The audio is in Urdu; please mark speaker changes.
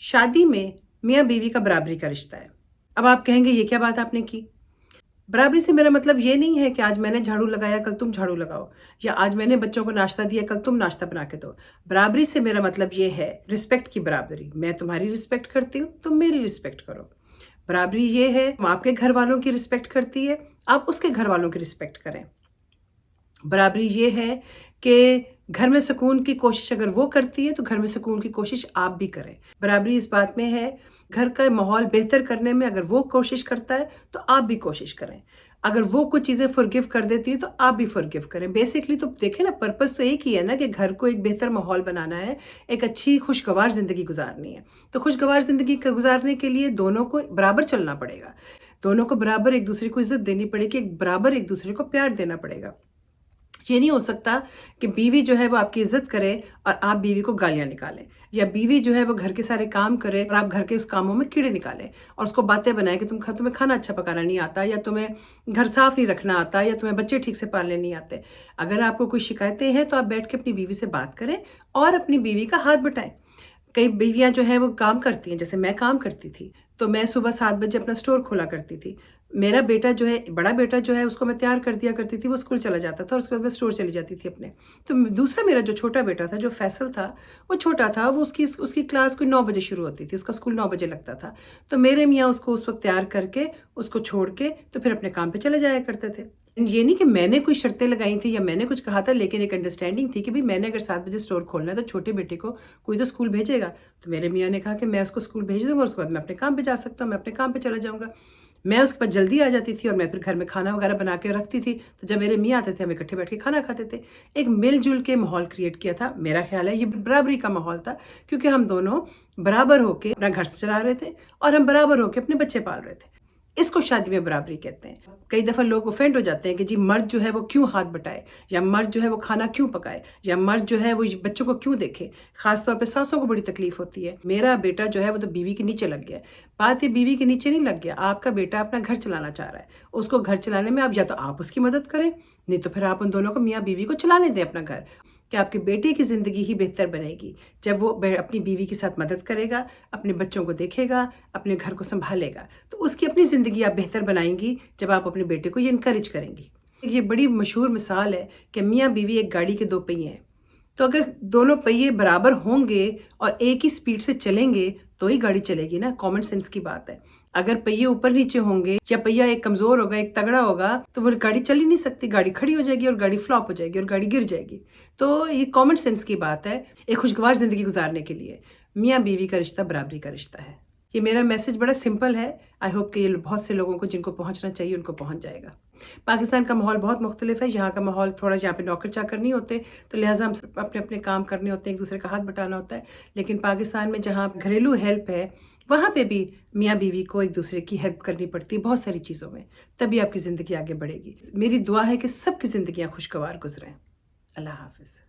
Speaker 1: شادی میں میاں بیوی کا برابری کا رشتہ ہے۔ اب آپ کہیں گے یہ کیا بات آپ نے کی؟ برابری سے میرا مطلب یہ نہیں ہے کہ آج میں نے جھاڑو لگایا کل تم جھاڑو لگاؤ، یا آج میں نے بچوں کو ناشتہ دیا کل تم ناشتہ بنا کے دو۔ برابری سے میرا مطلب یہ ہے رسپیکٹ کی برابری، میں تمہاری رسپیکٹ کرتی ہوں، تم میری رسپیکٹ کرو۔ برابری یہ ہے آپ کے گھر والوں کی رسپیکٹ کرتی ہے، آپ اس کے گھر والوں کی رسپیکٹ کریں۔ برابری یہ ہے کہ گھر میں سکون کی کوشش اگر وہ کرتی ہے تو گھر میں سکون کی کوشش آپ بھی کریں۔ برابری اس بات میں ہے گھر کا ماحول بہتر کرنے میں اگر وہ کوشش کرتا ہے تو آپ بھی کوشش کریں۔ اگر وہ کچھ چیزیں فرگیو کر دیتی ہے تو آپ بھی فرگیو کریں۔ بیسکلی تو دیکھیں نا، پرپس تو ایک ہی ہے نا کہ گھر کو ایک بہتر ماحول بنانا ہے، ایک اچھی خوشگوار زندگی گزارنی ہے۔ تو خوشگوار زندگی گزارنے کے لیے دونوں کو برابر چلنا پڑے گا، دونوں کو برابر ایک دوسرے کو عزت دینی پڑے گی، برابر ایک دوسرے کو پیار دینا پڑے گا۔ یہ نہیں ہو سکتا کہ بیوی جو ہے وہ آپ کی عزت کرے اور آپ بیوی کو گالیاں نکالیں، یا بیوی جو ہے وہ گھر کے سارے کام کرے اور آپ گھر کے اس کاموں میں کیڑے نکالیں اور اس کو باتیں بنائیں کہ تمہیں کھانا اچھا پکانا نہیں آتا، یا تمہیں گھر صاف نہیں رکھنا آتا، یا تمہیں بچے ٹھیک سے پالنے نہیں آتے۔ اگر آپ کو کوئی شکایتیں ہیں تو آپ بیٹھ کے اپنی بیوی سے بات کریں اور اپنی بیوی کا ہاتھ بٹائیں۔ کئی بیویاں جو ہیں وہ کام کرتی ہیں، جیسے میں کام کرتی تھی تو میں صبح 7 بجے اپنا سٹور کھولا کرتی تھی۔ میرا بیٹا جو ہے، بڑا بیٹا جو ہے، اس کو میں تیار کر دیا کرتی تھی، وہ اسکول چلا جاتا تھا اور اس کے بعد میں سٹور چلی جاتی تھی اپنے۔ تو دوسرا میرا جو چھوٹا بیٹا تھا، جو فیصل تھا، وہ چھوٹا تھا، وہ اس کی کلاس کوئی 9 بجے شروع ہوتی تھی، اس کا اسکول 9 بجے لگتا تھا۔ تو میرے میاں اس کو اس وقت تیار کر کے، اس کو چھوڑ کے تو پھر اپنے کام پہ چلے جایا کرتے تھے۔ یہ نہیں کہ میں نے کوئی شرطیں لگائی تھیں یا میں نے کچھ کہا تھا، لیکن ایک انڈرسٹینڈنگ تھی کہ بھی میں نے اگر 7 بجے سٹور کھولنا ہے تو چھوٹے بیٹے کو کوئی تو اسکول بھیجے گا۔ تو میرے میاں نے کہا کہ میں اس کو اسکول بھیج دوں گا اور اس کے بعد میں اپنے کام پہ جا سکتا ہوں، میں اپنے کام پہ چلا جاؤں گا۔ میں اس کے بعد جلدی آ جاتی تھی اور میں پھر گھر میں کھانا وغیرہ بنا کے رکھتی تھی، تو جب میرے میاں آتے تھے ہم اکٹھے بیٹھ کے کھانا کھاتے تھے۔ ایک مل جل کے ماحول کریٹ کیا تھا۔ میرا خیال ہے یہ برابری کا ماحول تھا، کیونکہ ہم دونوں برابر ہو کے اپنا گھر چلا رہے تھے اور ہم برابر ہو کے اپنے بچے پال رہے تھے۔ اس کو شادی میں برابری کہتے ہیں۔ کئی دفعہ لوگ اوفینڈ ہو جاتے ہیں کہ جی مرد جو ہے وہ کیوں ہاتھ بٹائے، یا مرد جو ہے وہ کھانا کیوں پکائے، یا مرد جو ہے وہ بچوں کو کیوں دیکھے۔ خاص طور پہ ساسوں کو بڑی تکلیف ہوتی ہے۔ میرا بیٹا جو ہے وہ تو بیوی کے نیچے لگ گیا ہے۔ بات یہ بیوی کے نیچے نہیں لگ گیا، آپ کا بیٹا اپنا گھر چلانا چاہ رہا ہے، اس کو گھر چلانے میں یا تو آپ اس کی مدد کریں، نہیں تو پھر آپ ان دونوں کو، میاں بیوی کو، چلانے دیں اپنا گھر، کہ آپ کے بیٹے کی زندگی ہی بہتر بنے گی جب وہ اپنی بیوی کے ساتھ مدد کرے گا، اپنے بچوں کو دیکھے گا، اپنے گھر کو سنبھالے گا، تو اس کی اپنی زندگی آپ بہتر بنائیں گی جب آپ اپنے بیٹے کو یہ انکریج کریں گی۔ یہ بڑی مشہور مثال ہے کہ میاں بیوی ایک گاڑی کے 2 پہیے ہیں، تو اگر دونوں پہیے برابر ہوں گے اور ایک ہی سپیڈ سے چلیں گے تو ہی گاڑی چلے گی نا، کامن سینس کی بات ہے۔ اگر پہیے اوپر نیچے ہوں گے، یا پہیا ایک کمزور ہوگا ایک تگڑا ہوگا، تو وہ گاڑی چل ہی نہیں سکتی، گاڑی کھڑی ہو جائے گی اور گاڑی فلاپ ہو جائے گی اور گاڑی گر جائے گی۔ تو یہ کامن سینس کی بات ہے ایک خوشگوار زندگی گزارنے کے لیے۔ میاں بیوی کا رشتہ برابری کا رشتہ ہے۔ یہ میرا میسج بڑا سمپل ہے، آئی ہوپ کہ یہ بہت سے لوگوں کو جن کو پہنچنا چاہیے ان کو پہنچ جائے گا۔ پاکستان کا ماحول بہت مختلف ہے، یہاں کا ماحول تھوڑا، یہاں پہ نوکر چاکر نہیں ہوتے، تو لہٰذا ہم اپنے اپنے کام کرنے ہوتے ہیں، ایک دوسرے کا ہاتھ بٹانا ہوتا ہے۔ لیکن پاکستان میں جہاں گھریلو ہیلپ ہے، وہاں پہ بھی میاں بیوی کو ایک دوسرے کی ہیلپ کرنی پڑتی ہے بہت ساری چیزوں میں، تبھی آپ کی زندگی آگے بڑھے گی۔ میری دعا ہے کہ سب کی زندگیاں خوشگوار گزریں۔ اللہ حافظ۔